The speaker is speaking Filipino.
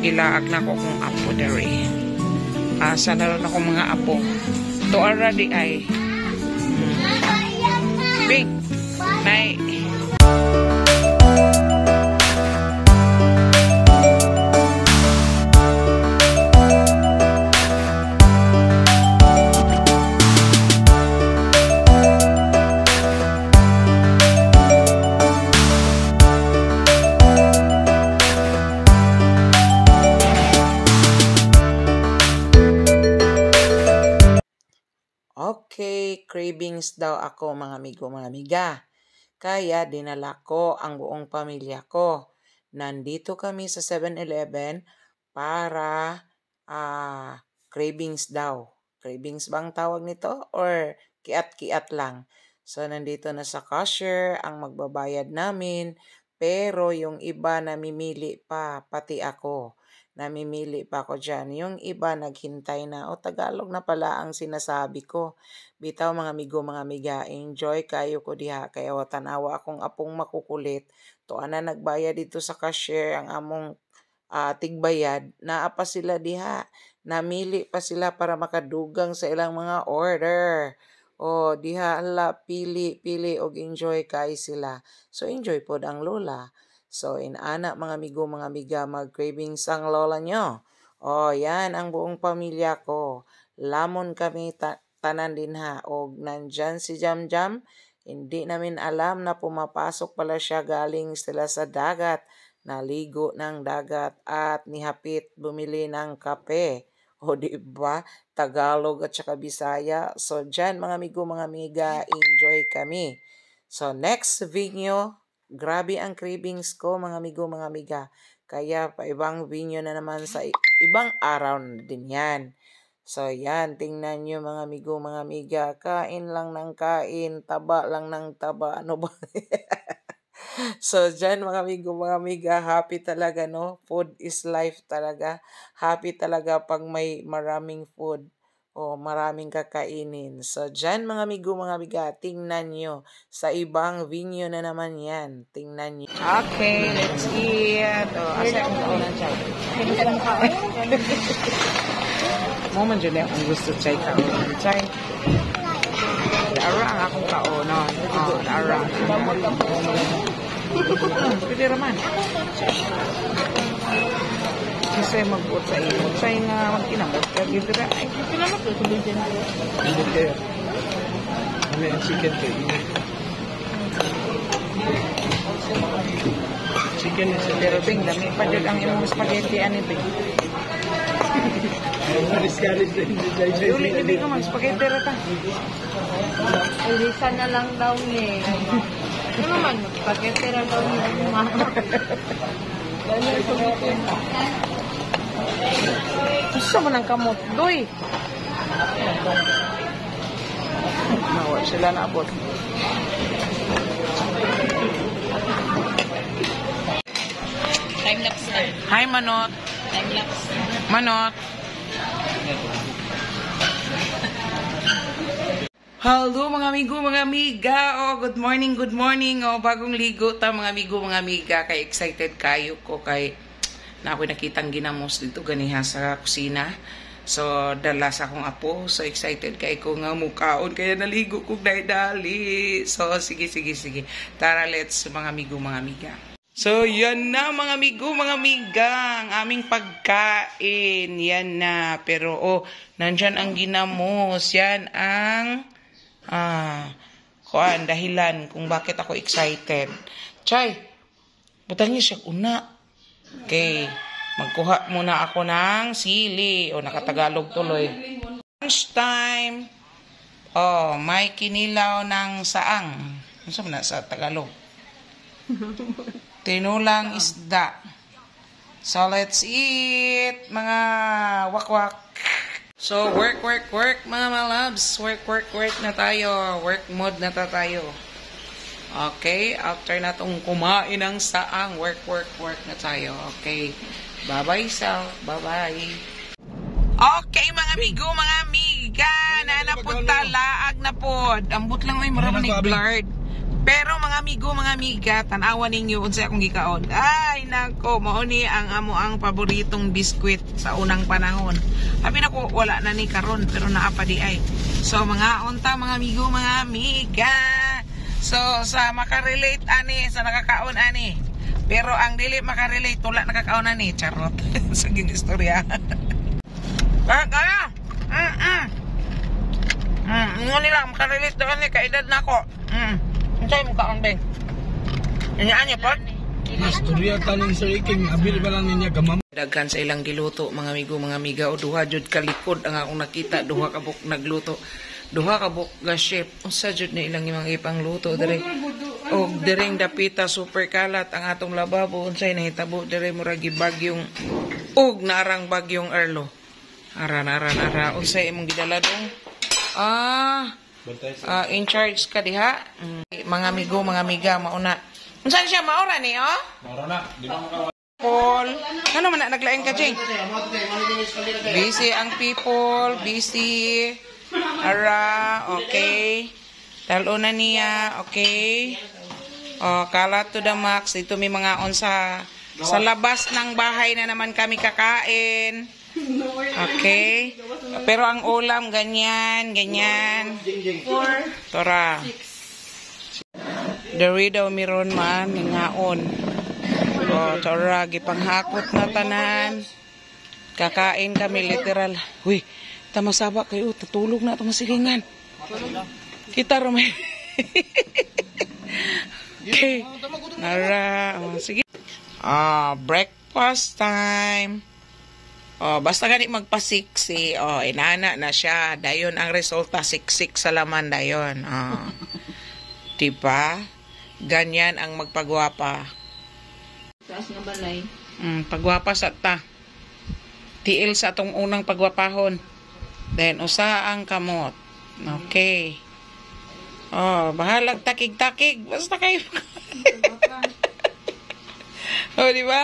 gilaag na ko kung apo dere. Asa na rin ako mga apo. To already ay Pink. Nay. Okay, cravings daw ako mga amigo, mga amiga. Kaya dinala ko ang buong pamilya ko. Nandito kami sa 7-Eleven para cravings daw. Cravings bang tawag nito? Or kiat-kiat lang? So nandito na sa cashier ang magbabayad namin. Pero yung iba namimili pa, pati ako. Namimili pa ako dyan. Yung iba naghintay na, Tagalog na pala ang sinasabi ko. Bitaw mga amigo, mga amiga, enjoy kayo ko diha. Kaya tanawa akong apong makukulit. Ana nagbayad dito sa cashier ang among tigbayad. Naapa sila diha. Namili pa sila para makadugang sa ilang mga order. Diha hala, pili og enjoy kay sila. So enjoy pod ang lola. So, inana mga amigo, mga amiga, mag-cravings ang lola nyo. Yan ang buong pamilya ko. Lamon kami tanan din ha. O nandyan si Jam Jam. Hindi namin alam na pumapasok pala siya galing sila sa dagat. Naligo ng dagat at nihapit bumili ng kape. Diba? Tagalog at saka Bisaya. So, dyan mga amigo, mga amiga, enjoy kami. So, next video. Grabe ang cravings ko mga amigo, mga amiga. Kaya pa ibang video na naman sa ibang araw na din yan. So yan, tingnan nyo mga amigo, mga amiga. Kain lang ng kain, taba lang ng taba. Ano ba? So dyan mga amigo, mga amiga, happy talaga no? Food is life talaga. Happy talaga pag may maraming food. Maraming kakainin. So, dyan mga amigo, mga amiga, tingnan nyo. Sa ibang video na naman yan. Tingnan nyo. Okay, let's eat. Asa akong kaunan siya. Moment dyan ang gusto chay kaunan. Chay. Daara ang akong kaunan. Daara. Pwede raman. Kasi mag-buot sa iyo. Say nga magkinamot. Dito na. Ay, kinamot ko. Kundi dyan. Hindi kayo. Ano yung chicken kayo? Chicken is a pero ting, dami pa dyan ang imong spaghetti ani ting. Hindi ka mag-spaghetti rata. Ilisa na lang daw ni. Ano naman, spaghetti na daw ni. Gusto mo ng kamot, doy. Nawa sila naabot. Time-lapse na. Hi, Manot. Time-lapse. Manot. Hello mga amigo, mga amiga. Good morning, good morning. Bagong ligo ta mga amigo, mga amiga. Kay excited kayo ko kay na ako'y nakitang ginamos dito ganiha sa kusina. So, dala sa akong apo. So, excited kay ko nga mukaon. Kaya naligo ko dali. So, sige. Tara, let's mga amigo, mga amiga. So, yan na mga amigo, mga amiga. Ang aming pagkain. Yan na. Pero, nandyan ang ginamos. Yan ang dahilan kung bakit ako excited. Chay, butang niyo siya una. Okay, magkuha muna ako ng sili. Nakatagalog tuloy. Lunch time. May kinilaw ng saang. Ano sa na sa Tagalog? Tinulang isda. So, let's eat, mga wakwak. So, work, mga loves. Work na tayo. Work mode na tayo. Okay, after natong kumain ng saang, work na tayo. Okay, bye-bye, Sal. Bye-bye. Okay, mga amigo, mga amiga. Na napunta, laag na pod. Ambot lang ay maraming blurred. Pero mga amigo, mga amiga, tanawan ninyo unsa akong gikaon. Ay nako, mao ni ang amo ang paboritong biskwit sa unang panahon. Abi nako wala na ni karon pero naa pa di ay. So mga unta mga amigo, mga amiga. So sa makarelate ani sa nakakaon ani. Pero ang dili makarelate wala nakakaon ani, charot. Sa gin istorya. Kaya. Ngon nila makarelate daw ni kaedad nako. Unsay mo kaon beng? Anya pa? Istorya taning Sir Iking, abil ba lang niya gamam. Daghan sa ilang giluto, mga amigo, mga amiga, o duha jud kalikod ang akong nakita, duha ka buk nagluto. Duha ka buk ga chef. Unsa jud ni ilang imong ipangluto dire? Og direng dapita super kalat ang atong lababo, unsay nahitabo dire murag bagyong og narang bagyong Arlo. Ara unsay imong gidala dong? In charge ka diha. Mga amigo, mga amiga, mauna. Unsan siya maura ni, oh? Maura na, di ba makawa? Paul. Ano man na naglaing ka, Jing? Busy ang people, busy. Ara, okay. Talo na niya, okay. Oh, kalat to the max. Dito may mga on sa labas ng bahay na naman kami kakain. Okay. Pero ang ulam, ganyan. Tora. Dari daw miron man, ngaon. O, tora, gipanghakot na tanan. Kakain kami, literal. Uy, tamasaba kayo, tutulog na itong masilingan. Kita rumay. Okay. Nara, sige. Breakfast time. Basta gani magpasiksi, inana na siya. Dayon ang resulta, siksik sa laman dayon. Diba? Ganyan ang magpagwapa. Taas nga balay. Pagwapa sa ta. Tiil sa atong unang pagwapahon. Then, usa ang kamot. Okay. Bahalag takig-takig. Basta kayo. Diba?